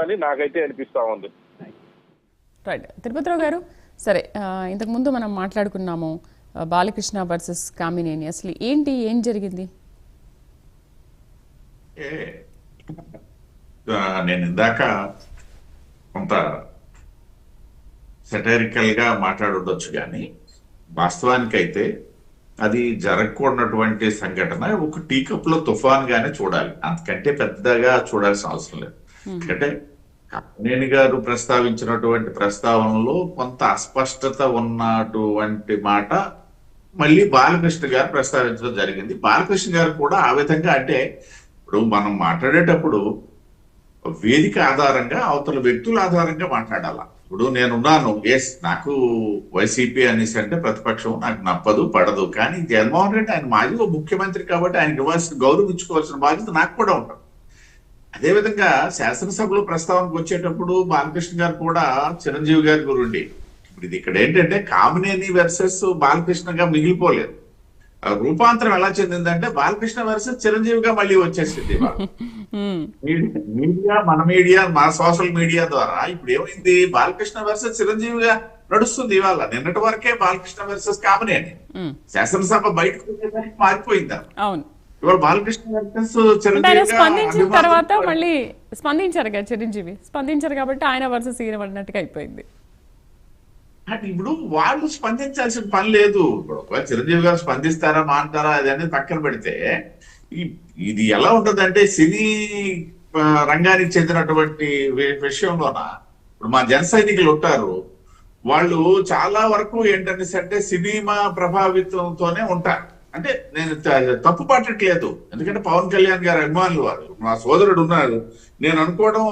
అని నాకైతే అనిపిస్తా ఉంది. రైట్ తిరుపతిరావు గారు, సరే ఇంతకు ముందు మనం మాట్లాడుకున్నాము బాలకృష్ణ వర్సెస్ కామినేని, అసలు ఏం జరిగింది? నేను ఇందాక కొంత సెటరికల్ గా మాట్లాడుండొచ్చు కానీ వాస్తవానికైతే అది జరగకూడనటువంటి సంఘటన. ఒక టీ కప్ లో తుఫాన్ గానే చూడాలి, అంతకంటే పెద్దగా చూడాల్సిన అవసరం లేదు. ఎందుకంటే కామినేని గారు ప్రస్తావించినటువంటి ప్రస్తావనలో కొంత అస్పష్టత ఉన్నటువంటి మాట మళ్ళీ బాలకృష్ణ గారు ప్రస్తావించడం జరిగింది. బాలకృష్ణ గారు కూడా ఆ విధంగా, అంటే ఇప్పుడు మనం మాట్లాడేటప్పుడు వేదిక ఆధారంగా అవతల వ్యక్తుల ఆధారంగా మాట్లాడాల. ఇప్పుడు నేనున్నాను, నాకు వైసీపీ అనేసి అంటే ప్రతిపక్షం నాకు నప్పదు పడదు, కానీ జగన్మోహన్ రెడ్డి ఆయన మాజీ ముఖ్యమంత్రి కాబట్టి ఆయనకి ఇవ్వాల్సిన గౌరవించుకోవాల్సిన బాధ్యత నాకు కూడా ఉంటుంది. అదేవిధంగా శాసనసభలో ప్రస్తావనకు వచ్చేటప్పుడు బాలకృష్ణ గారు కూడా చిరంజీవి గారి గురుండి, ఇప్పుడు ఇది ఇక్కడ ఏంటంటే కామినేని వర్సెస్ బాలకృష్ణగా మిగిలిపోలేదు. రూపాంతరం ఎలా చెందిందంటే బాలకృష్ణ వర్సెస్ చిరంజీవిగా మళ్ళీ వచ్చేసింది. మీడియా మన సోషల్ మీడియా ద్వారా ఇప్పుడు ఏమైంది, బాలకృష్ణ వర్సెస్ చిరంజీవిగా నడుస్తుంది. ఇవాళ నిన్నటి వరకే బాలకృష్ణ వర్సెస్ కామినేని, శాసనసభ బయటకు మారిపోయిందా. ఇవాళ బాలకృష్ణ వర్సెస్ చిరంజీవి స్పందించిన తర్వాత మళ్ళీ స్పందించారు కదా చిరంజీవి, స్పందించారు కాబట్టి ఆయన వర్సెస్ ఈయన అన్నట్టుగా అయిపోయింది. ఇప్పుడు వాళ్ళు స్పందించాల్సిన పని లేదు. ఇప్పుడు ఒకవేళ చిరంజీవి గారు స్పందిస్తారా మాంటారా అది అనేది పక్కన పెడితే, ఇది ఎలా ఉంటుందంటే సినీ రంగానికి చెందినటువంటి విషయంలోన ఇప్పుడు మా జన సైనికులు ఉంటారు, వాళ్ళు చాలా వరకు ఏంటనేసి అంటే సినిమా ప్రభావితంతోనే ఉంటారు. అంటే నేను తప్పు పట్టట్లేదు, ఎందుకంటే పవన్ కళ్యాణ్ గారు అభిమానులు వారు, మా సోదరుడు ఉన్నారు. నేను అనుకోవడం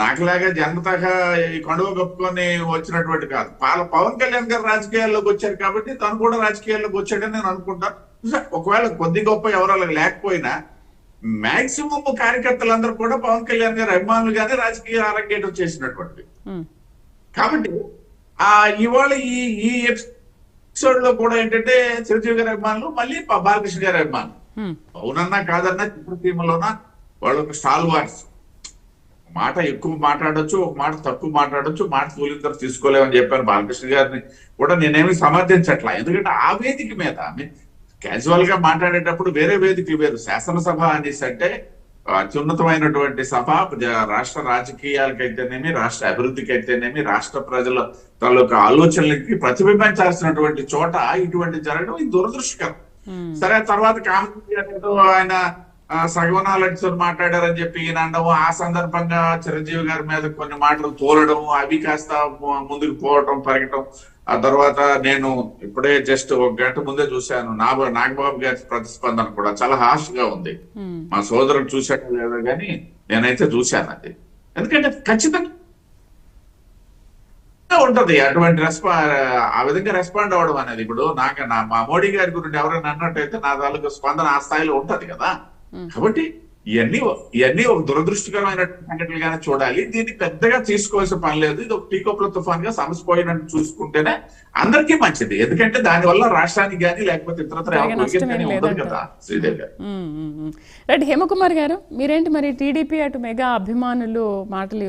నాకులాగా జన్మతగా ఈ కండువ కప్పుకొని వచ్చినటువంటి కాదు. పవన్ కళ్యాణ్ గారు రాజకీయాల్లోకి వచ్చారు కాబట్టి తను కూడా రాజకీయాల్లోకి వచ్చాడని నేను అనుకుంటాను. ఒకవేళ కొద్ది గొప్ప ఎవరు లేకపోయినా మాక్సిమం కార్యకర్తలందరూ కూడా పవన్ కళ్యాణ్ గారి అభిమానులుగానే రాజకీయ అరంగేటం చేసినటువంటి. కాబట్టి ఇవాళ ఈ ఎపిసోడ్ లో కూడా ఏంటంటే చిరంజీవి గారి అభిమానులు మళ్ళీ బాలకృష్ణ గారి అభిమానులు, అవునన్నా కాదన్నా చిత్రసీమలోన వాళ్ళు ఒక స్టాల్ వార్స్, మాట ఎక్కువ మాట్లాడొచ్చు, ఒక మాట తక్కువ మాట్లాడొచ్చు, మాట తూలింతరం తీసుకోలేమని చెప్పాను. బాలకృష్ణ గారిని కూడా నేనేమి సమర్థించట్లా, ఎందుకంటే ఆ వేదిక మీద క్యాజువల్ గా మాట్లాడేటప్పుడు వేరే వేదికలు వేరు. శాసనసభ అనేసి అంటే అత్యున్నతమైనటువంటి సభ, రాష్ట్ర రాజకీయాలకైతేనేమి, రాష్ట్ర అభివృద్ధికి అయితేనేమి, రాష్ట్ర ప్రజల తాలూకా ఆలోచనలకి ప్రతిబింబించాల్సినటువంటి చోట ఇటువంటి జరగడం ఇది దురదృష్టకరం. సరే, తర్వాత కాంగ్రెస్ ఆయన సగవనాలతో మాట్లాడారని చెప్పి ఈయన అనడం, ఆ సందర్భంగా చిరంజీవి గారి మీద కొన్ని మాటలు తోలడం, అవి కాస్త ముందుకు పోవటం పెరగటం. ఆ తర్వాత నేను ఇప్పుడే జస్ట్ ఒక గంట ముందే చూశాను, నాగబాబు గారి ప్రతిస్పందన కూడా చాలా హార్ష్ గా ఉంది. మా సోదరుడు చూశాక లేదో కానీ నేనైతే చూశాను అది. ఎందుకంటే ఖచ్చితంగా ఉంటది అటువంటి ఆ విధంగా రెస్పాండ్ అవ్వడం అనేది. ఇప్పుడు మా మోడీ గారి గురించి ఎవరైనా అన్నట్టయితే నా తాలూకు స్పందన ఆ స్థాయిలో ఉంటది కదా. కాబట్టి ఇవన్నీ ఒక దురదృష్టకరమైన సంఘటనలుగానే చూడాలి. దీన్ని పెద్దగా తీసుకోవాల్సిన పని లేదు. ఇది ఒక టీకోప్ల తుఫాన్ గా సమస్య పోయినట్టు చూసుకుంటేనే అందరికీ మంచిది. ఎందుకంటే దానివల్ల రాష్ట్రానికి కానీ లేకపోతే ఇతరత్ర ఉండదు కదా. శ్రీదేవి గారు, రైట్. హేమకుమార్ గారు, మీరేంటి మరి టీడీపీ అటు మెగా అభిమానులు మాటలు